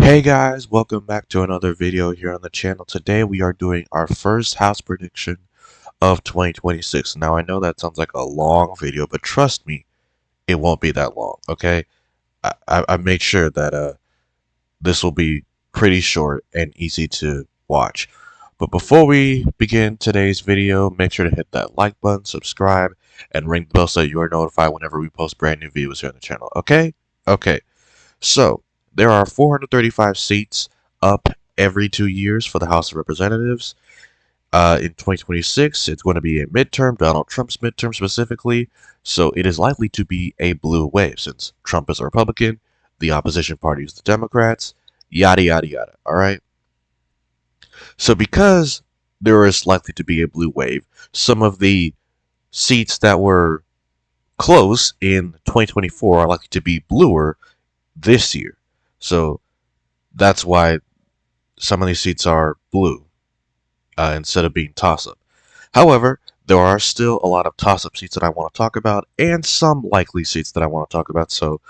Hey guys, welcome back to another video here on the channel. Today we are doing our first house prediction of 2026. Now I know that sounds like a long video, but trust me, it won't be that long, okay? I made sure that this will be pretty short and easy to watch. But before we begin today's video, make sure to hit that like button, subscribe, and ring the bell so you are notified whenever we post brand new videos here on the channel, okay? Okay. So, there are 435 seats up every 2 years for the House of Representatives. In 2026, it's going to be a midterm, Donald Trump's midterm specifically, so it is likely to be a blue wave since Trump is a Republican, the opposition party is the Democrats, yada yada yada, alright? So because there is likely to be a blue wave, some of the seats that were close in 2024 are likely to be bluer this year. So that's why some of these seats are blue instead of being toss-up. However, there are still a lot of toss-up seats that I want to talk about and some likely seats that I want to talk about. So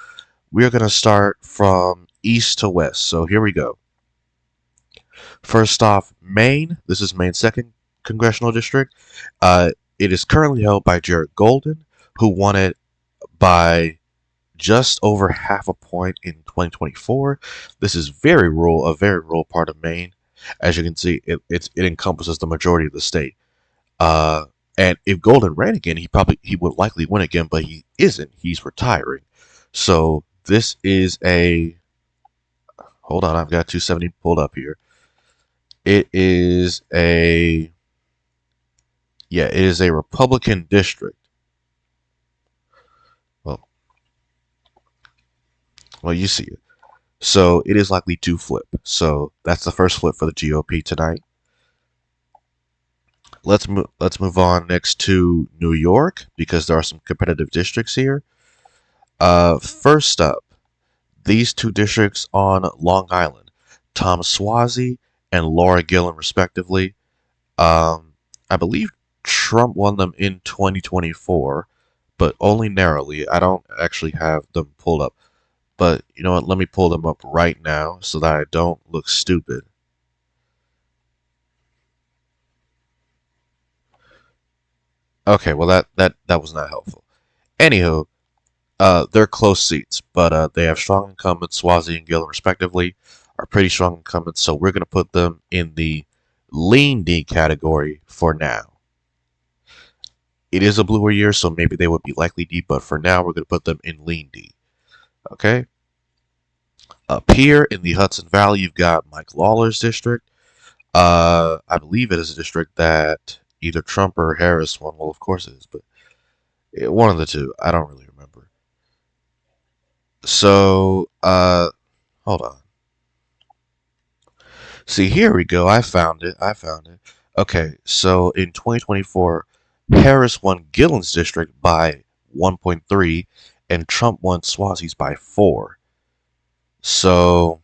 we're going to start from east to west. So here we go. First off, Maine. This is Maine's 2nd congressional district. It is currently held by Jared Golden, who won it by just over half a point in 2024. This is very rural, a very rural part of Maine. As you can see, it encompasses the majority of the state. And if Golden ran again, he would likely win again, but he isn't. He's retiring. So this is a hold on, I've got 270 pulled up here. It is a it is a Republican district. Well, you see it. So it is likely to flip. So that's the first flip for the GOP tonight. Let's move on next to New York because there are some competitive districts here. First up, these two districts on Long Island, Tom Suozzi and Laura Gillen, respectively. I believe Trump won them in 2024, but only narrowly. I don't actually have them pulled up. But you know what? Let me pull them up right now so that I don't look stupid. Okay, well that was not helpful. Anywho, they're close seats, but they have strong incumbents. Suozzi and Gillen, respectively, are pretty strong incumbents. So we're gonna put them in the lean D category for now. It is a bluer year, so maybe they would be likely D, but for now we're gonna put them in lean D. Okay. Up here in the Hudson Valley, you've got Mike Lawler's district. I believe it is a district that either Trump or Harris won. Well, of course it is, but one of the two. I don't really remember. So, hold on. See, here we go. I found it. Okay, so in 2024, Harris won Gillen's district by 1.3, and Trump won Suozzi's by 4. So,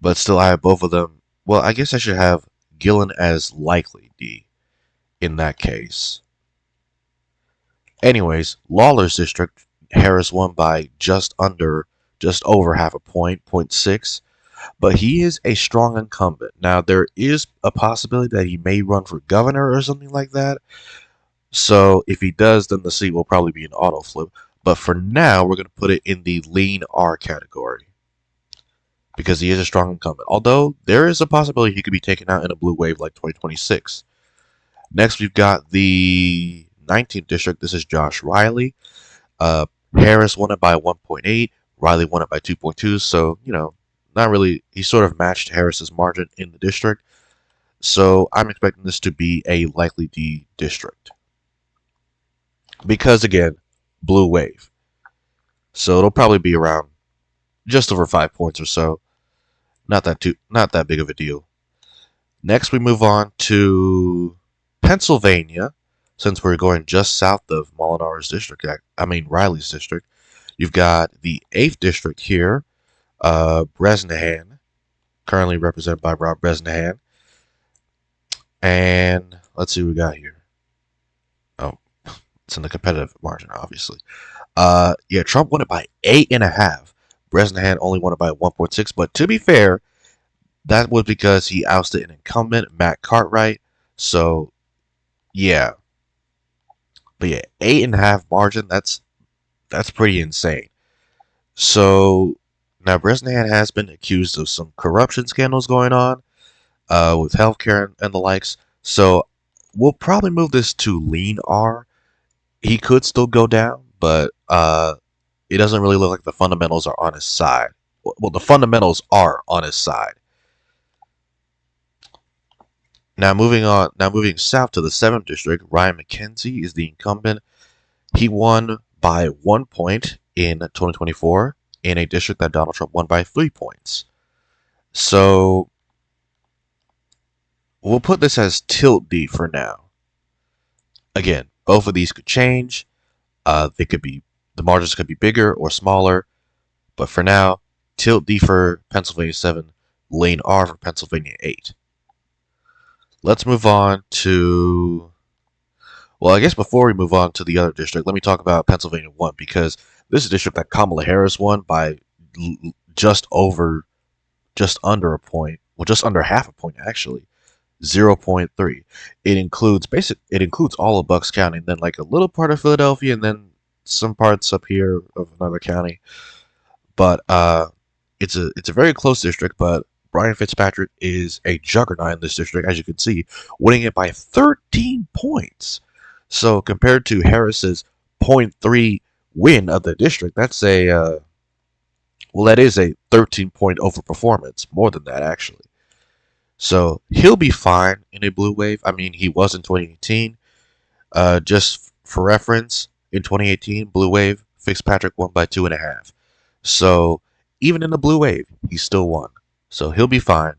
but still, I have both of them. Well, I guess I should have Gillen as likely D in that case. Anyways, Lawler's district, Harris won by just over half a point, 0.6. But he is a strong incumbent. Now, there is a possibility that he may run for governor or something like that. So if he does, then the seat will probably be an auto flip. But for now, we're going to put it in the lean R category because he is a strong incumbent. Although there is a possibility he could be taken out in a blue wave like 2026. Next, we've got the 19th district. This is Josh Riley. Harris won it by 1.8. Riley won it by 2.2. So, you know, not really. He sort of matched Harris's margin in the district. So I'm expecting this to be a likely D district. Because, again, blue wave. So it'll probably be around just over 5 points or so. Not that big of a deal. Next, we move on to Pennsylvania. Since we're going just south of Molinar's district, Riley's district, you've got the 8th district here, Bresnahan, currently represented by Rob Bresnahan. And let's see what we got here. Oh, it's in the competitive margin, obviously. Trump won it by 8.5, Bresnahan only won it by 1.6, but to be fair, that was because he ousted an incumbent, Matt Cartwright. So, yeah. But yeah, 8.5 margin, that's pretty insane. So, now Bresnahan has been accused of some corruption scandals going on with healthcare and the likes. So, we'll probably move this to lean R. He could still go down, but it doesn't really look like the fundamentals are on his side. Well, the fundamentals are on his side. Now moving on. Now moving south to the 7th district, Ryan McKenzie is the incumbent. He won by 1 point in 2024 in a district that Donald Trump won by 3 points. So we'll put this as tilt D for now. Again, both of these could change. They could be the margins could be bigger or smaller, but for now, tilt D for Pennsylvania 7, lane R for Pennsylvania 8. Let's move on to. Well, I guess before we move on to the other district, let me talk about Pennsylvania 1 because this is a district that Kamala Harris won by just under a point, well, just under half a point actually, 0.3. It includes all of Bucks County, and then like a little part of Philadelphia, and then some parts up here of another county. But it's a very close district, but Brian Fitzpatrick is a juggernaut in this district, as you can see, winning it by 13 points. So compared to Harris's zero point 0.3 win of the district, that's that is a 13-point overperformance, more than that actually. So he'll be fine in a blue wave. I mean, he was in 2018. Just for reference, in 2018, blue wave, Fitzpatrick won by 2.5. So even in the blue wave, he still won. So he'll be fine.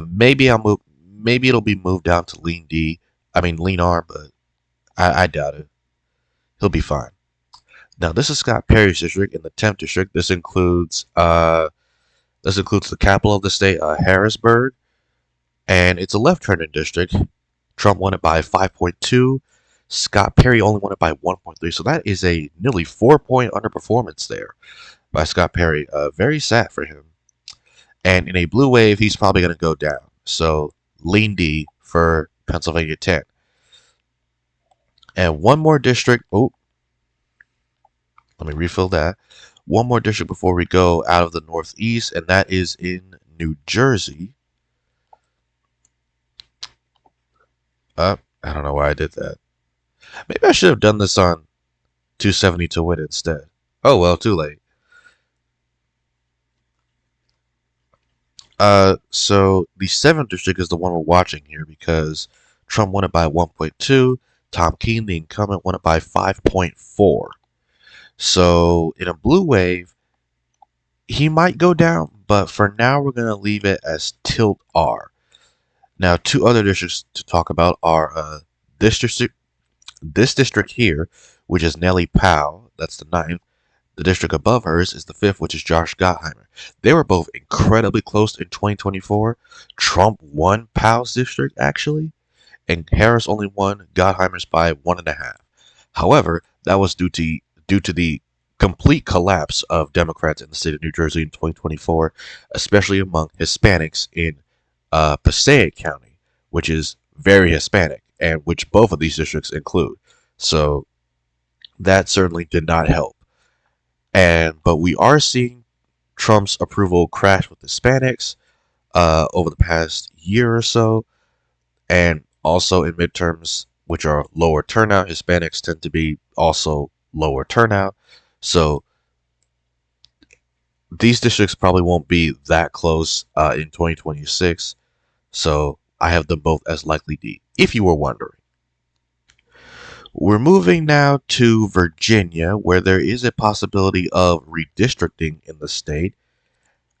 Maybe it'll be moved down to lean D. I mean lean R, but I doubt it. He'll be fine. Now this is Scott Perry's district in the 10th district. This includes the capital of the state, Harrisburg, and it's a left-turning district. Trump won it by 5.2. Scott Perry only won it by 1.3. So that is a nearly 4-point underperformance there by Scott Perry. Very sad for him. And in a blue wave, he's probably going to go down. So lean D for Pennsylvania 10. And one more district. Oh, let me refill that. One more district before we go out of the Northeast, and that is in New Jersey. I don't know why I did that. Maybe I should have done this on 270 to win instead. Oh well, too late. So the 7th district is the one we're watching here because Trump won it by 1.2. Tom Keene, the incumbent, won it by 5.4. So in a blue wave, he might go down, but for now we're going to leave it as tilt R. Now, two other districts to talk about are this district here, which is Nellie Powell, that's the 9th. The district above hers is the 5th, which is Josh Gottheimer. They were both incredibly close in 2024. Trump won Powell's district, actually, and Harris only won Gottheimer's by 1.5. However, that was due to the complete collapse of Democrats in the state of New Jersey in 2024, especially among Hispanics in Passaic County, which is very Hispanic, and which both of these districts include. So that certainly did not help. But we are seeing Trump's approval crash with Hispanics over the past year or so, and also in midterms, which are lower turnout, Hispanics tend to be also lower turnout. So these districts probably won't be that close in 2026. So I have them both as likely D, if you were wondering. We're moving now to Virginia, where there is a possibility of redistricting in the state.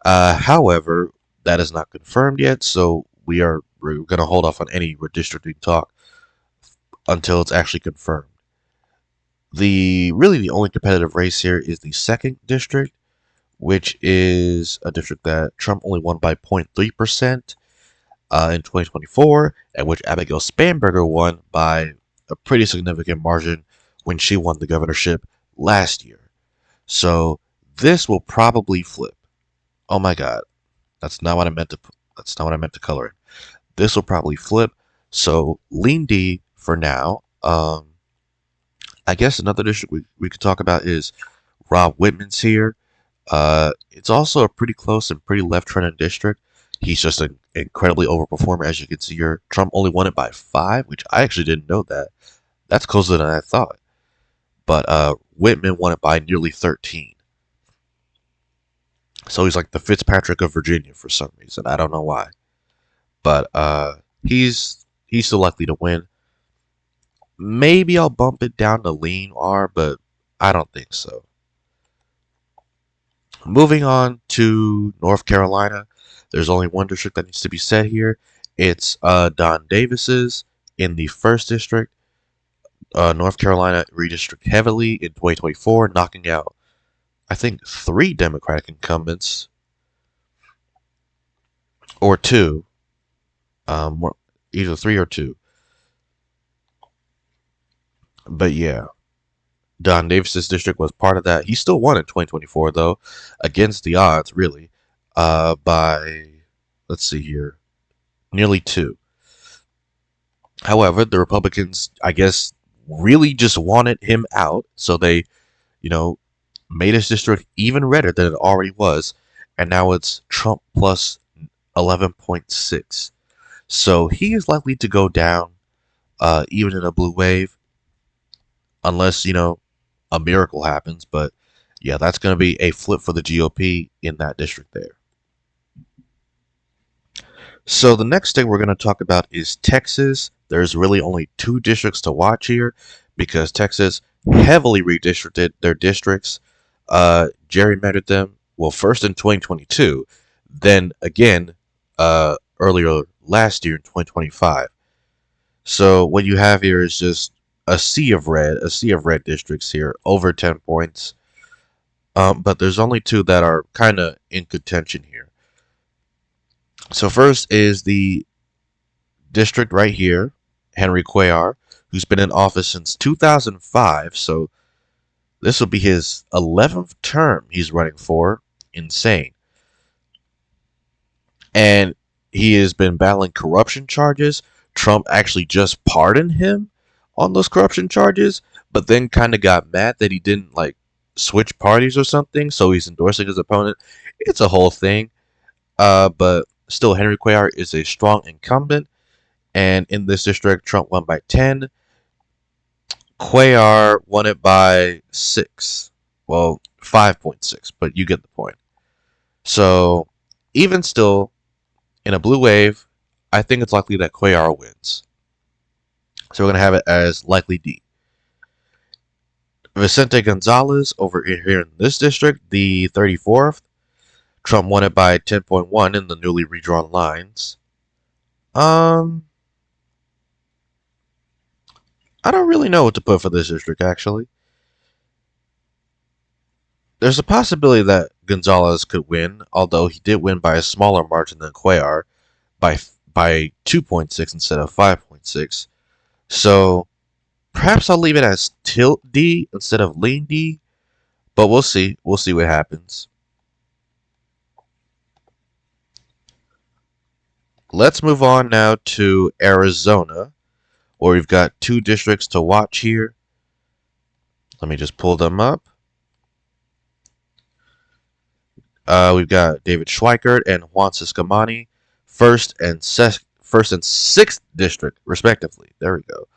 However, that is not confirmed yet, so we're going to hold off on any redistricting talk until it's actually confirmed. The only competitive race here is the 2nd district, which is a district that Trump only won by 0.3% in 2024, and which Abigail Spanberger won by a pretty significant margin when she won the governorship last year. So This will probably flip. Oh my god, that's not what I meant to. That's not what I meant to color it. This will probably flip. So lean D for now. I guess another district we could talk about is Rob Whitman's here. It's also a pretty close and pretty left-trending district. He's just an incredibly overperformer, as you can see here. Trump only won it by 5, which I actually didn't know that. That's closer than I thought. But Whitman won it by nearly 13. So he's like the Fitzpatrick of Virginia for some reason. I don't know why. But he's still likely to win. Maybe I'll bump it down to lean R, but I don't think so. Moving on to North Carolina, there's only one district that needs to be said here. It's Don Davis's in the 1st district. North Carolina redistricted heavily in 2024, knocking out, I think, 3 Democratic incumbents, or 2, either 3 or 2. But yeah, Don Davis's district was part of that. He still won in 2024, though, against the odds, really, by, let's see here, nearly 2. However, the Republicans, I guess, really just wanted him out, so they, you know, made his district even redder than it already was, and now it's Trump plus 11.6. So he is likely to go down, even in a blue wave, unless, a miracle happens. But yeah, that's going to be a flip for the GOP in that district there. So the next thing we're going to talk about is Texas. There's really only 2 districts to watch here because Texas heavily redistricted their districts, gerrymandered them. Well, first in 2022, then again earlier last year in 2025. So what you have here is just a sea of red districts here, over 10 points. But there's only 2 that are kind of in contention here. So first is the district right here, Henry Cuellar, who's been in office since 2005. So this will be his 11th term he's running for. Insane. And he has been battling corruption charges. Trump actually just pardoned him on those corruption charges, but then kind of got mad that he didn't switch parties or something, so he's endorsing his opponent. It's a whole thing. But still, Henry Cuellar is a strong incumbent, and in this district, Trump won by 10. Cuellar won it by 6. Well, 5.6, but you get the point. So, even still, in a blue wave, I think it's likely that Cuellar wins. So we're going to have it as likely D. Vicente Gonzalez over here in this district, the 34th. Trump won it by 10.1 in the newly redrawn lines. I don't really know what to put for this district, actually. There's a possibility that Gonzalez could win, although he did win by a smaller margin than Cuellar, by 2.6 instead of 5.6. So perhaps I'll leave it as tilt D instead of lean D, but we'll see. We'll see what happens. Let's move on now to Arizona, where we've got 2 districts to watch here. Let me just pull them up. We've got David Schweikert and Juan Ciscomani, 1st and 6th district, respectively. There we go.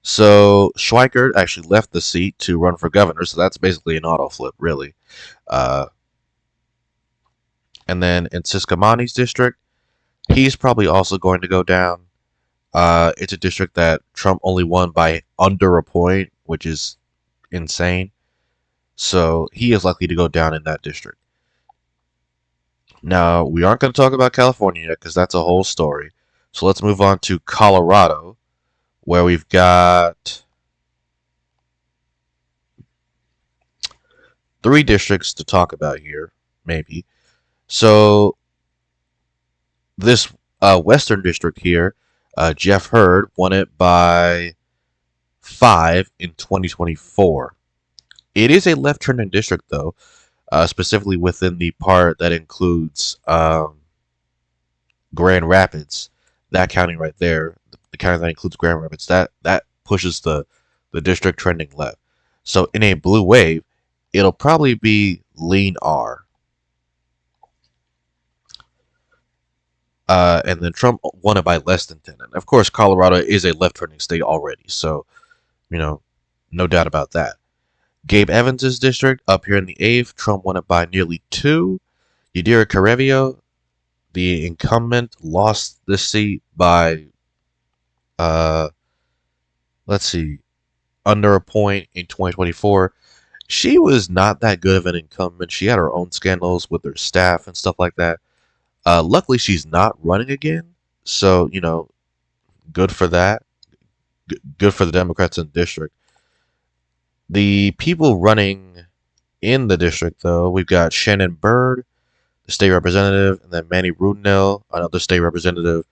So Schweikert actually left the seat to run for governor, so that's basically an auto flip, really. And then in Ciscomani's district, he's probably also going to go down. It's a district that Trump only won by under a point, which is insane. So he is likely to go down in that district. Now, we aren't going to talk about California yet because that's a whole story. So let's move on to Colorado, where we've got 3 districts to talk about here, maybe. So this Western district here, Jeff Hurd won it by 5 in 2024. It is a left-turning district, though. specifically within the part that includes Grand Rapids. That county right there, the county that includes Grand Rapids, that pushes the district trending left. So in a blue wave, it'll probably be lean R. And then Trump won it by less than 10. And of course, Colorado is a left-turning state already, so you know, no doubt about that. Gabe Evans's district up here in the 8th, Trump won it by nearly 2. Yadira Carevio, the incumbent, lost this seat by, uh, let's see, under a point in 2024. She was not that good of an incumbent. She had her own scandals with her staff and stuff like that. Luckily, she's not running again, so good for that. Good for the Democrats in the district. The people running in the district, though, we've got Shannon Bird, the state representative, and then Manny Rudnell, another state representative.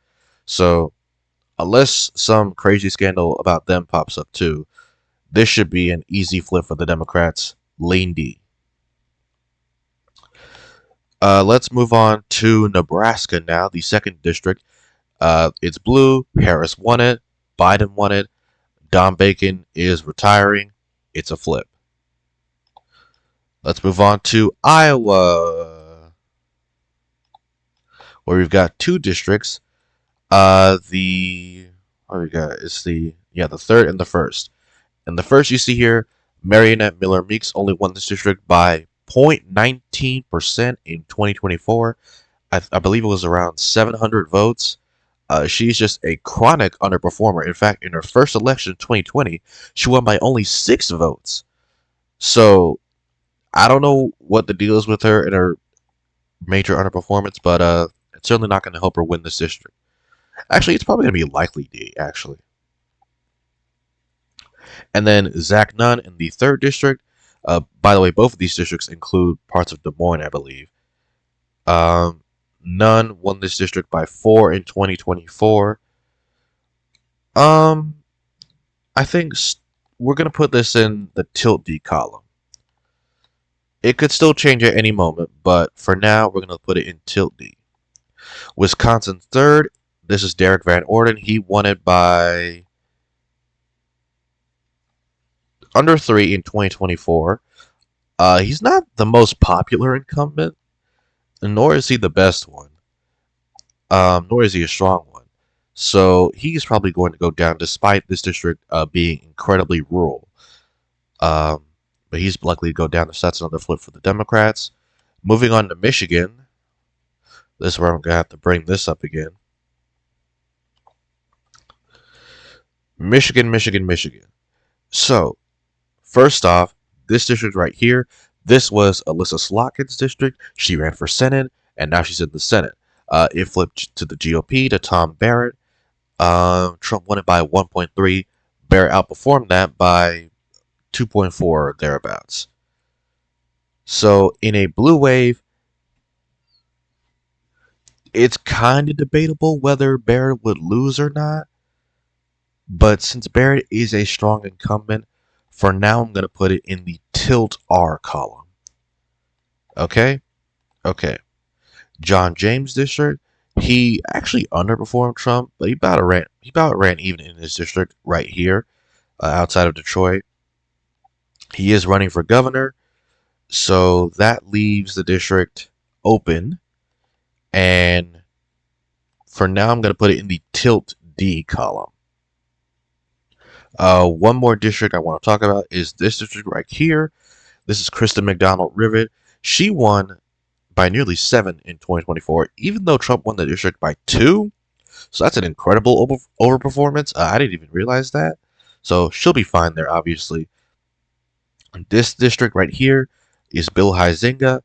So, unless some crazy scandal about them pops up too, this should be an easy flip for the Democrats. Lean D. Let's move on to Nebraska now, the 2nd district. It's blue. Harris won it. Biden won it. Don Bacon is retiring. It's a flip. Let's move on to Iowa, where we've got 2 districts. The what we got is the 3rd and the 1st. And the first you see here, Marionette Miller Meeks only won this district by 0.19% in 2024. I believe it was around 700 votes. She's just a chronic underperformer. In fact, in her first election in 2020, she won by only 6 votes. So I don't know what the deal is with her and her major underperformance, but it's certainly not going to help her win this district. Actually, it's probably going to be likely D, actually. And then Zach Nunn in the 3rd district. By the way, both of these districts include parts of Des Moines, I believe. Nunn won this district by 4 in 2024. I think we're going to put this in the tilt D column. It could still change at any moment, but for now, we're going to put it in tilt D. Wisconsin 3rd. This is Derek Van Orden. He won it by under 3 in 2024. He's not the most popular incumbent, nor is he the best one, nor is he a strong one. So he's probably going to go down, despite this district being incredibly rural. But he's likely to go down, so that's another flip for the Democrats. Moving on to Michigan. This is where I'm going to have to bring this up again. Michigan. So, first off, this district right here, this was Alyssa Slotkin's district. She ran for Senate, and now she's in the Senate. It flipped to the GOP, to Tom Barrett. Trump won it by 1.3. Barrett outperformed that by 2.4 or thereabouts. So, in a blue wave, it's kind of debatable whether Barrett would lose or not. But since Barrett is a strong incumbent, for now I'm going to put it in the tilt R column. Okay? John James district, he actually underperformed Trump, but he about ran even in his district right here, outside of Detroit. He is running for governor, so that leaves the district open. And for now, I'm going to put it in the tilt D column. One more district I want to talk about is this district right here. This is Kristen McDonald Rivet. She won by nearly 7 in 2024, even though Trump won the district by 2. So that's an incredible overperformance. I didn't even realize that. So she'll be fine there, obviously. This district right here is Bill Huizenga.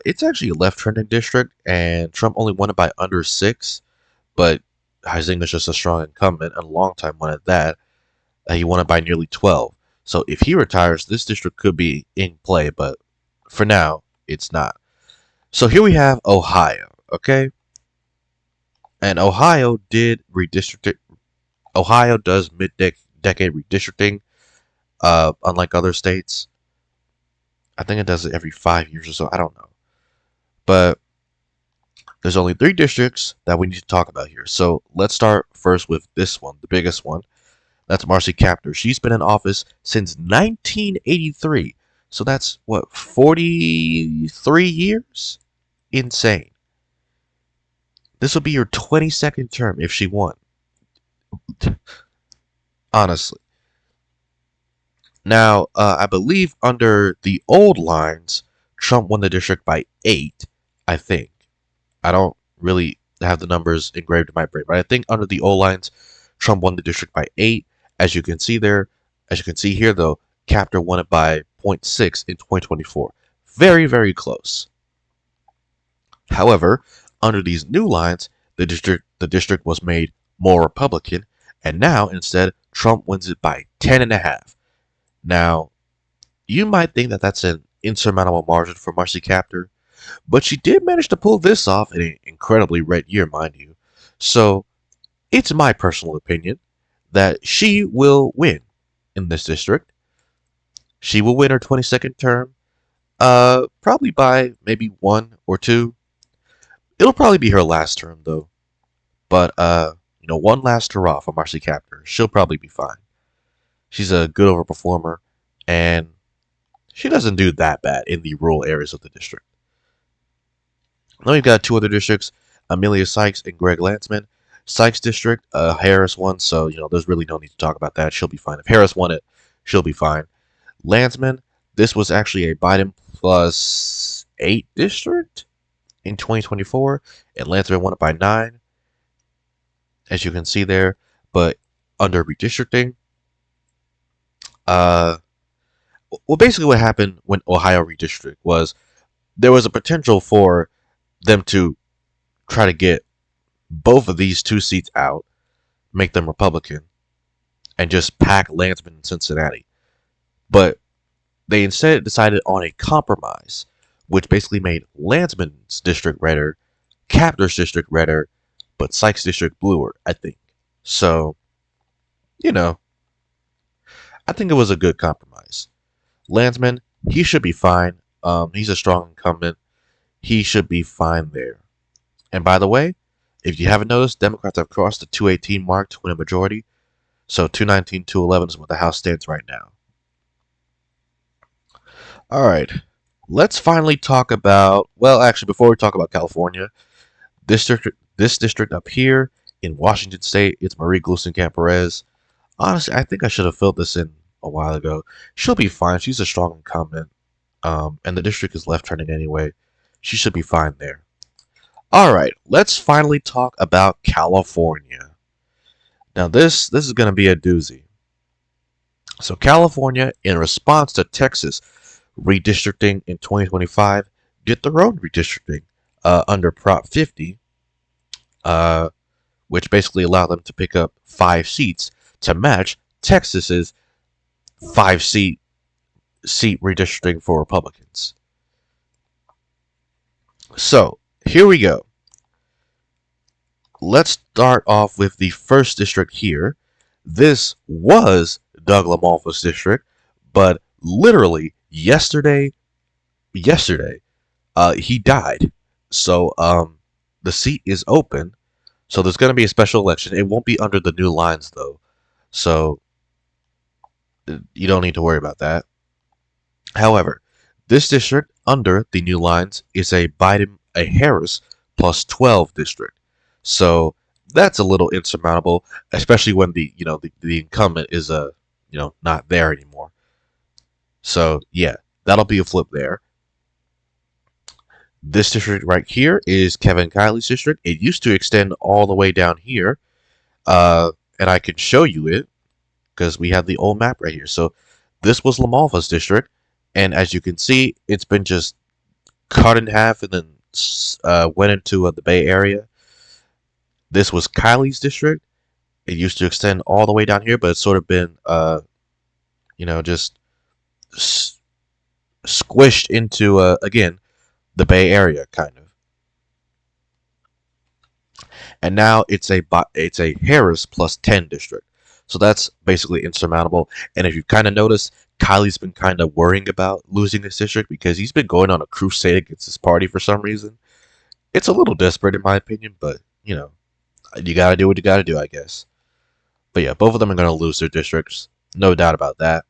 It's actually a left-trending district, and Trump only won it by under 6. But Huizenga's just a strong incumbent and a long-time one at that. He won it by nearly 12. So if he retires, this district could be in play, but for now, it's not. So here we have Ohio, okay? And Ohio did redistricting. Ohio does mid-decade redistricting, unlike other states. I think it does it every 5 years or so. I don't know. But there's only 3 districts that we need to talk about here. So let's start first with this one, the biggest one. That's Marcy Kaptur. She's been in office since 1983. So that's what, 43 years? Insane. This will be your 22nd term if she won. Honestly. Now, I believe under the old lines, Trump won the district by 8, I think. I don't really have the numbers engraved in my brain, but I think under the old lines, Trump won the district by 8. As you can see there, as you can see here, though, Kaptur won it by 0.6 in 2024. Very, very close. However, under these new lines, the district was made more Republican, and now instead Trump wins it by 10.5. Now, you might think that that's an insurmountable margin for Marcy Kaptur, but she did manage to pull this off in an incredibly red year, mind you. So, it's my personal opinion that she will win in this district. She will win her 22nd term, probably by maybe 1 or 2. It'll probably be her last term, though. But, one last hurrah for Marcy Kaptur. She'll probably be fine. She's a good overperformer, and she doesn't do that bad in the rural areas of the district. Now we've got 2 other districts, Amelia Sykes and Greg Landsman. Sykes district, Harris won, so, there's really no need to talk about that. She'll be fine. If Harris won it, she'll be fine. Landsman, this was actually a Biden plus 8 district in 2024, and Landsman won it by 9, as you can see there. But under redistricting, basically what happened when Ohio redistricted was there was a potential for them to try to get both of these 2 seats out, make them Republican, and just pack Landsman in Cincinnati. But they instead decided on a compromise, which basically made Landsman's district redder, Kaptur's district redder, but Sykes' district bluer, I think. So, I think it was a good compromise. Landsman, he should be fine. He's a strong incumbent. He should be fine there. And by the way, if you haven't noticed, Democrats have crossed the 218 mark to win a majority. So 219, 211 is what the House stands right now. All right. Let's finally talk about, well, actually, before we talk about California, this district up here in Washington State, it's Marie Gluesenkamp-Perez. Honestly, I think I should have filled this in a while ago. She'll be fine. She's a strong incumbent. And the district is left-turning anyway. She should be fine there. All right, let's finally talk about California. Now, this is going to be a doozy. So California, in response to Texas redistricting in 2025, did their own redistricting under Prop 50, which basically allowed them to pick up 5 seats to match Texas's 5-seat redistricting for Republicans. So, here we go. Let's start off with the first district here. This was Doug LaMalfa's district, but literally yesterday, he died. So, the seat is open. So there's going to be a special election. It won't be under the new lines, though. So, you don't need to worry about that. However, this district under the new lines is a Harris plus 12 district. So that's a little insurmountable, especially when the incumbent is not there anymore. So yeah, that'll be a flip there. This district right here is Kevin Kiley's district. It used to extend all the way down here, and I can show you it because we have the old map right here. So this was LaMalfa's district, and as you can see, it's been just cut in half and then went into the Bay Area. This was Kiley's district. It used to extend all the way down here, but it's sort of been, just squished into, again, the Bay Area, kind of. And now it's a Harris plus 10 district. So that's basically insurmountable. And if you've kind of noticed, Kylie's been kind of worrying about losing this district because he's been going on a crusade against his party for some reason. It's a little desperate in my opinion, but you gotta do what you gotta do, I guess. But yeah, both of them are gonna lose their districts, no doubt about that.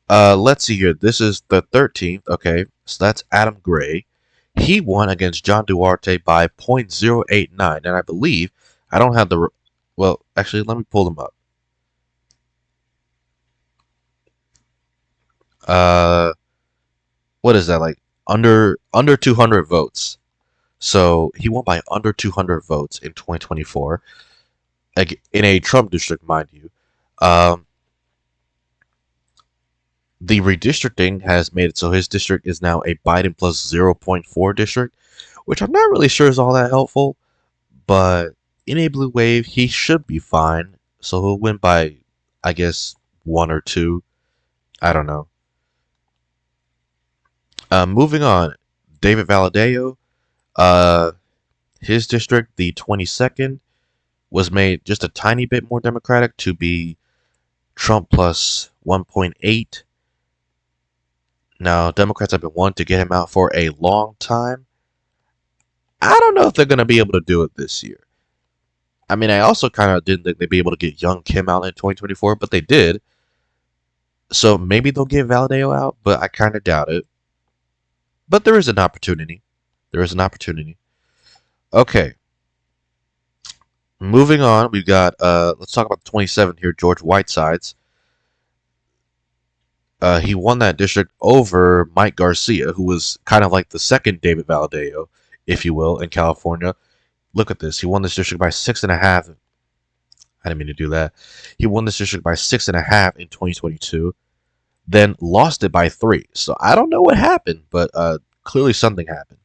Let's see here. This is the 13th. Okay, so that's Adam Gray. He won against John Duarte by .089, and I believe I don't have the. Well, actually, let me pull them up. Uh, what is that like? Under 200 votes. So he won by under 200 votes in 2024, like in a Trump district, mind you. Um, the redistricting has made it so his district is now a Biden plus zero point 0.4 district, which I'm not really sure is all that helpful. But in a blue wave, he should be fine. So he'll win by, I guess, one or two. I don't know. Moving on, David Valadeo. Uh, his district, the 22nd, was made just a tiny bit more Democratic to be Trump plus 1.8. Now, Democrats have been wanting to get him out for a long time. I don't know if they're going to be able to do it this year. I mean, I also kind of didn't think they'd be able to get young Kim out in 2024, but they did. So maybe they'll get Valadeo out, but I kind of doubt it. But there is an opportunity. There is an opportunity. Okay. Moving on, we've got, let's talk about the 27th here, George Whitesides. He won that district over Mike Garcia, who was kind of like the second David Valadeo, if you will, in California. Look at this. He won this district by 6.5. I didn't mean to do that. He won this district by 6.5 in 2022, then lost it by 3. So I don't know what happened, but clearly something happened.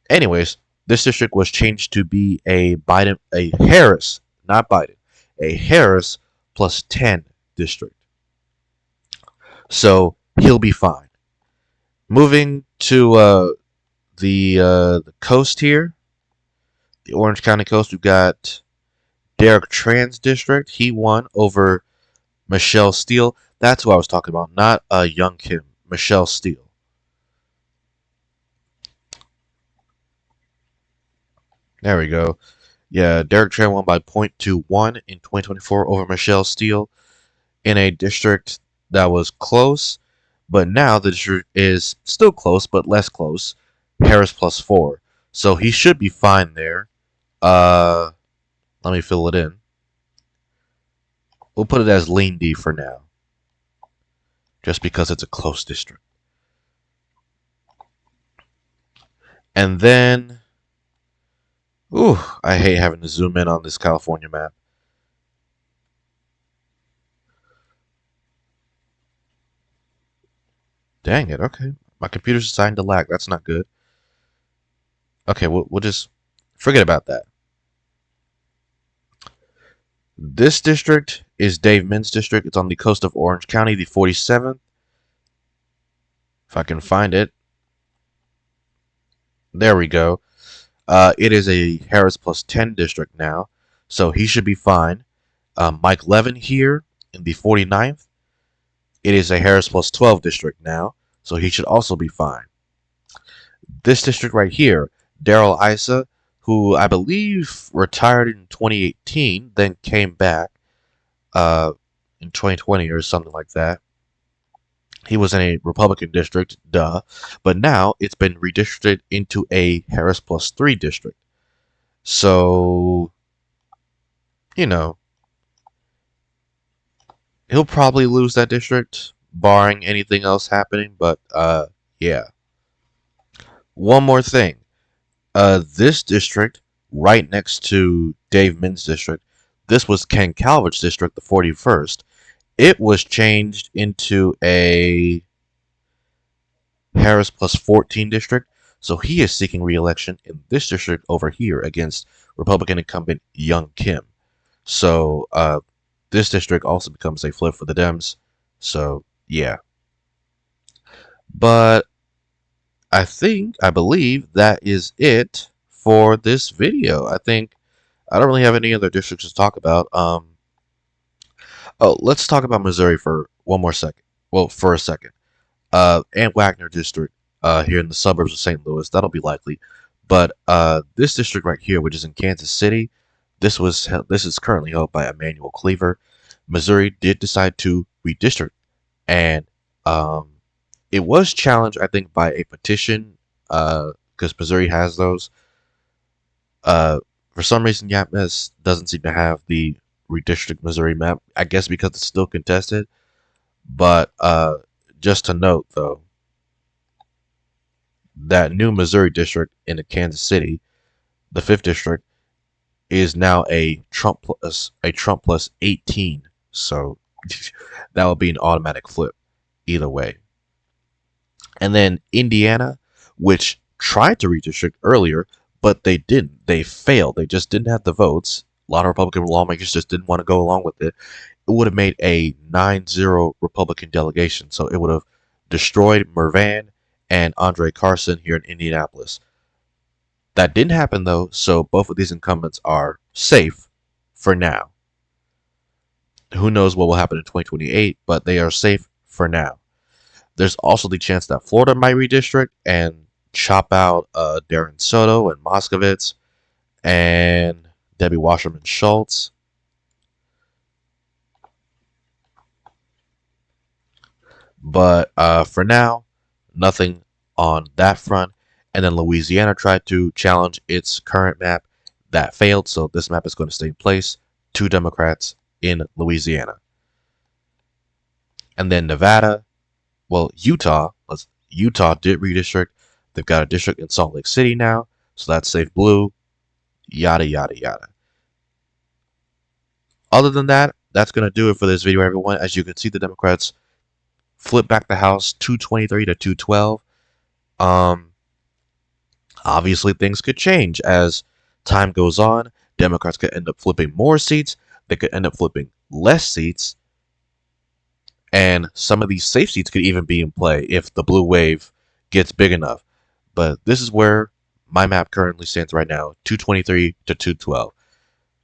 Anyways, this district was changed to be a Harris, not Biden, a Harris plus 10 district. So he'll be fine. Moving to the coast here, the Orange County coast, we've got Derek Tran's district. He won over Michelle Steele. That's who I was talking about, not Young Kim. Michelle Steele. There we go. Yeah, Derek Tran won by .21 in 2024 over Michelle Steele in a district that was close, but now the district is still close, but less close. Harris plus 4. So he should be fine there. Let me fill it in. We'll put it as lean D for now, just because it's a close district. And then, ooh, I hate having to zoom in on this California map. Dang it, okay. My computer's assigned to lag. That's not good. Okay, we'll just forget about that. This district is Dave Min's district. It's on the coast of Orange County, the 47th. If I can find it. There we go. It is a Harris plus 10 district now, so he should be fine. Mike Levin here in the 49th. It is a Harris plus 12 district now, so he should also be fine. This district right here, Daryl Issa, who I believe retired in 2018, then came back in 2020 or something like that. He was in a Republican district, duh, but now it's been redistricted into a Harris plus 3 district. So, he'll probably lose that district, barring anything else happening, but yeah. One more thing. This district, right next to Dave Min's district, this was Ken Calvert's district, the 41st. It was changed into a Harris plus 14 district, so he is seeking re-election in this district over here against Republican incumbent Young Kim. So this district also becomes a flip for the Dems. So yeah. But I believe that is it for this video. I don't really have any other districts to talk about. Oh, let's talk about Missouri for one more second. Well, for a second. And Wagner district here in the suburbs of St. Louis. That'll be likely. But this district right here, which is in Kansas City, this is currently held by Emmanuel Cleaver. Missouri did decide to redistrict, and um, it was challenged, I think, by a petition because Missouri has those. Uh, for some reason, Yapnes doesn't seem to have the redistrict Missouri map. I guess because it's still contested. But just to note, though, that new Missouri district in Kansas City, the fifth district, is now a Trump plus 18. So that will be an automatic flip either way. And then Indiana, which tried to redistrict earlier, but they didn't. They failed. They just didn't have the votes. A lot of Republican lawmakers just didn't want to go along with it. It would have made a 9-0 Republican delegation. So it would have destroyed Mervan and Andre Carson here in Indianapolis. That didn't happen though, so both of these incumbents are safe for now. Who knows what will happen in 2028, but they are safe for now. There's also the chance that Florida might redistrict and chop out Darren Soto and Moskovitz and Debbie Wasserman Schultz. But for now, nothing on that front. And then Louisiana tried to challenge its current map. That failed, so this map is going to stay in place. 2 Democrats in Louisiana. And then Nevada, well, Utah did redistrict. They've got a district in Salt Lake City now, so that's safe blue. Yada, yada, yada. Other than that, that's going to do it for this video, everyone. As you can see, the Democrats flip back the House 223 to 212. Obviously, things could change as time goes on. Democrats could end up flipping more seats. They could end up flipping less seats. And some of these safe seats could even be in play if the blue wave gets big enough. But this is where my map currently stands right now, 223 to 212.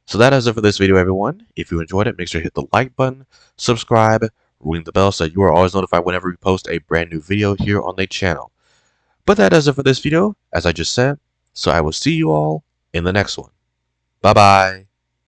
So that is it for this video, everyone. If you enjoyed it, make sure to hit the like button, subscribe, ring the bell so that you are always notified whenever we post a brand new video here on the channel. But that does it for this video, as I just said, so I will see you all in the next one. Bye-bye.